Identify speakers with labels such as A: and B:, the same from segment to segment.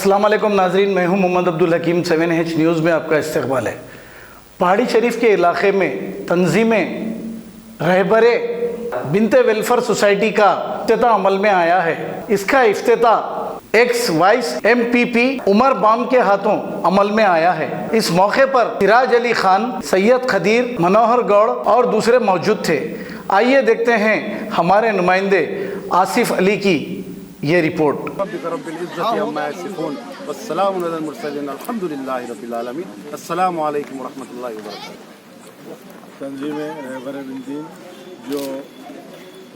A: अस्सलाम वालेकुम नाजरीन, मैं हूं मोहम्मद अब्दुल हकीम। 7H न्यूज़ में आपका इस्तकबाल है। पहाड़ी शरीफ के इलाके में तंजीमें रहबरे बिनते वेलफेयर सोसाइटी का इफ्तिताह अमल में आया है। इसका इफ्तिताह ex vice MPP Umar Bam के हाथों अमल में आया है। इस मौके पर सिराज अली खान, सैयद खदीर, मनोहर गौड़ और दूसरे मौजूद थे। आइए देखते हैं हमारे नुमाइंदे आसिफ अली की ये रिपोर्ट।
B: तंजीम रहबर बिनतीन जो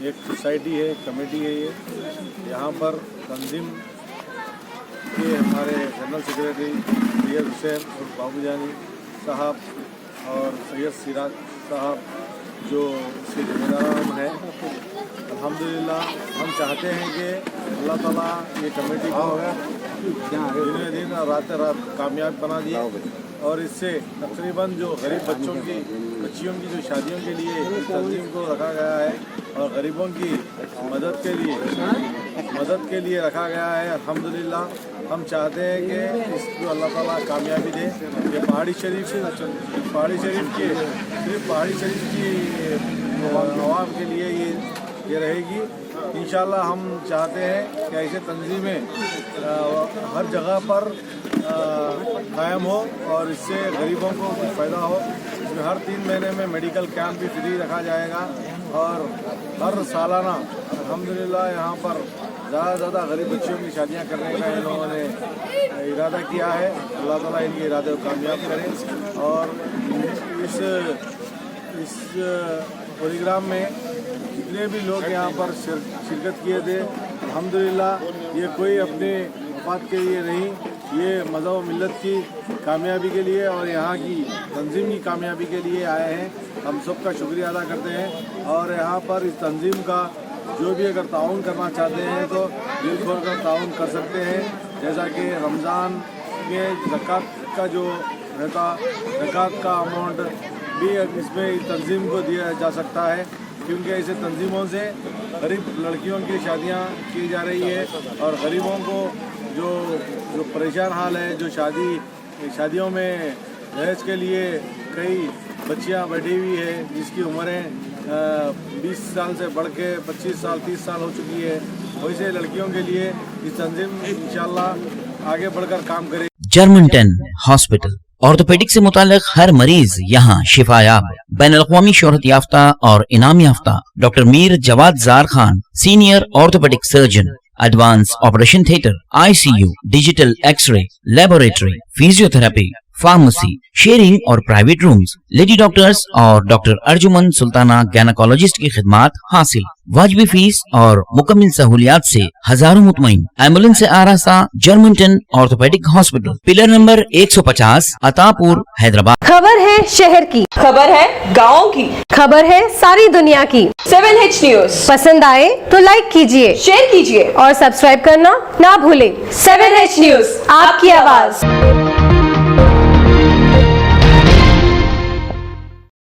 B: एक सोसाइटी है, कमेटी है, ये यहाँ पर तंजीम के हमारे जनरल सेक्रेटरी सैयद हुसैन और बाबू जानी साहब और सैयद सिराज साहब जो इसके जिम्मेदार हैं। अल्हम्दुलिल्लाह हम चाहते हैं कि अल्लाह ताला ये कमेटी को दिनों दिन रात कामयाब बना दिया और इससे तकरीबन जो गरीब बच्चियों की जो शादियों के लिए इस तंजीम को रखा गया है और गरीबों की मदद के लिए रखा गया है। अल्हम्दुलिल्लाह हम चाहते हैं कि इसको अल्लाह ताला कामयाबी दे। ये पहाड़ी शरीफ की आवाम के लिए ये रहेगी। इंशाल्लाह हम चाहते हैं कि ऐसे तंजीमें हर जगह पर कायम हो और इससे गरीबों को कुछ फ़ायदा हो। इसमें हर 3 महीने में मेडिकल कैंप भी फ्री रखा जाएगा और हर सालाना अल्हम्दुलिल्लाह यहाँ पर ज़्यादा से ज़्यादा गरीब बच्चियों की शादियाँ करने का इन लोगों ने इरादा किया है। अल्लाह ताला इनके इरादे को कामयाब करे। और इस प्रोग्राम में जितने भी लोग यहाँ पर शिरकत किए थे, अल्हम्दुलिल्लाह ये कोई अपने मफाद के लिए नहीं, ये मज़हब व मिल्लत की कामयाबी के लिए और यहाँ की तंजीम की कामयाबी के लिए आए हैं। हम सबका शुक्रिया अदा करते हैं और यहाँ पर इस तंजीम का जो भी अगर ताउन करना चाहते हैं तो दिल खोल कर ताउन कर सकते हैं। जैसा कि रमज़ान में ज़कात का जो रहता, ज़कात का अमाउंट भी इसमें इस तंजीम को दिया जा सकता है, क्योंकि ऐसे तंजीमों से गरीब लड़कियों की शादियां की जा रही है और गरीबों को जो परेशान हाल है, जो शादियों में दहेज के लिए कई बच्चियां बैठी हुई है जिसकी उम्रें 20 साल से बढ़ के 25 साल 30 साल हो चुकी है, वैसे लड़कियों के लिए ये तंजीम इंशाल्लाह आगे बढ़कर काम करे।
C: जर्मनटन हॉस्पिटल ऑर्थोपेडिक से मुताल्लिक हर मरीज यहाँ शिफायाब। बैनुल-अक़वामी शोहरत याफ्ता और इनाम याफ्ता doctor Mir Jawad Zar Khan, senior orthopaedic surgeon, advance operation theatre, ICU, digital x-ray, laboratory, physiotherapy, pharmacy, sharing और प्राइवेट रूम्स, लेडी डॉक्टर्स और डॉक्टर अर्जुमन सुल्ताना गैनकोलॉजिस्ट की खिदमात हासिल। वाजिबी फीस और मुकम्मल सहूलियात से हजारों मुतमईन। एम्बुलेंस से आरास्ता Germanton orthopaedic hospital, pillar number 150, Attapur, Hyderabad.
D: खबर है शहर की,
E: खबर है गाँव की,
D: खबर है सारी दुनिया की।
E: 7H न्यूज़
D: पसंद आए तो लाइक कीजिए,
E: शेयर कीजिए
D: और सब्सक्राइब करना ना भूलें।
E: 7H न्यूज़, आपकी आवाज।